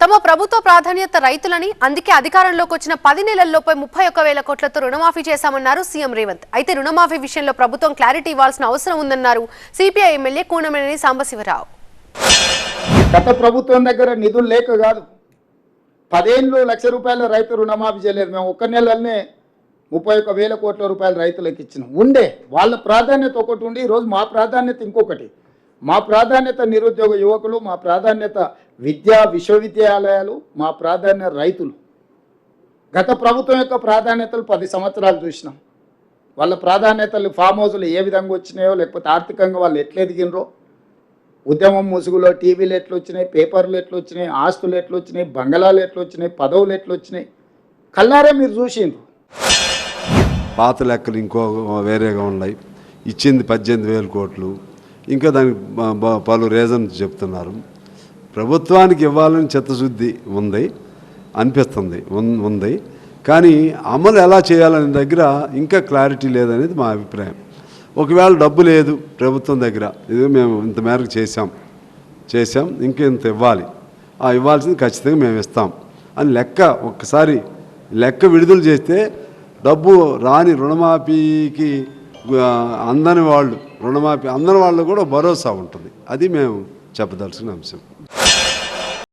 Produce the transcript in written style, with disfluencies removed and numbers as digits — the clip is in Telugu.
తమ ప్రభుత్వ ప్రాధాన్యత రైతులని, అందుకే అధికారంలోకి వచ్చిన 10 నెలల్లోపై 31,000 కోట్లతో రుణమాఫీ చేశామన్నారు సీఎం రేవంత్. అయితే రుణమాఫీ విషయంలో ప్రభుత్వం క్లారిటీ ఇవ్వాల్సిన అవసరం ఉందన్నారు సిపిఐ ఎమ్మెల్యే కూనమనేని సాంబశివరావు. గత ప్రభుత్వం దగ్గర నిధులు లేక కాదు, 10 ఏళ్ళు ₹1,00,000 రైతు రుణమాఫీ చేయలేదు. మేము ఒక్క నెలలోనే 31,000 కోట్ల రూపాయలు రైతులకు ఇచ్చినాం. ఉండే వాళ్ళ ప్రాధాన్యత ఒకటి ఉండి, ఈరోజు మా ప్రాధాన్యత ఇంకొకటి. మా ప్రాధాన్యత నిరుద్యోగ యువకులు, మా ప్రాధాన్యత విశ్వవిద్యాలయాలు, మా ప్రాధాన్యత రైతులు. గత ప్రభుత్వం యొక్క ప్రాధాన్యతలు 10 సంవత్సరాలు చూసినాం. వాళ్ళ ప్రాధాన్యతలు ఫామ్ హౌస్లు ఏ విధంగా వచ్చినాయో, లేకపోతే ఆర్థికంగా వాళ్ళు ఎట్లా ఎదిగినరో, ఉద్యమం ముసుగులో టీవీలు ఎట్లా వచ్చినాయి, పేపర్లు ఎట్లా వచ్చినాయి, ఆస్తులు ఎట్లా వచ్చినాయి, బంగళాలు ఎట్లా వచ్చినాయి, పదవులు ఎట్లా వచ్చినాయి, కల్లారే మీరు చూసిండ్రు. పాత లెక్కలు ఇంకో వేరేగా ఉన్నాయి. ఇచ్చింది 18,000 కోట్లు. ఇంకా దానికి పలు రీజన్స్ చెప్తున్నారు. ప్రభుత్వానికి ఇవ్వాలని చిత్తశుద్ధి ఉంది అనిపిస్తుంది, ఉంది. కానీ అమలు ఎలా చేయాలనే దగ్గర ఇంకా క్లారిటీ లేదనేది మా అభిప్రాయం. ఒకవేళ డబ్బు లేదు ప్రభుత్వం దగ్గర, ఇది మేము ఇంత మేరకు చేసాం ఇంకా ఇంత ఇవ్వాలి, ఇవ్వాల్సింది ఖచ్చితంగా మేము ఇస్తాం అని ఒక్కసారి లెక్క విడుదల చేస్తే డబ్బు రాని రుణమాఫీకి రుణమాఫీ అందని వాళ్ళు కూడా భరోసా ఉంటుంది. అది మేము చెప్పదలసిన అంశం.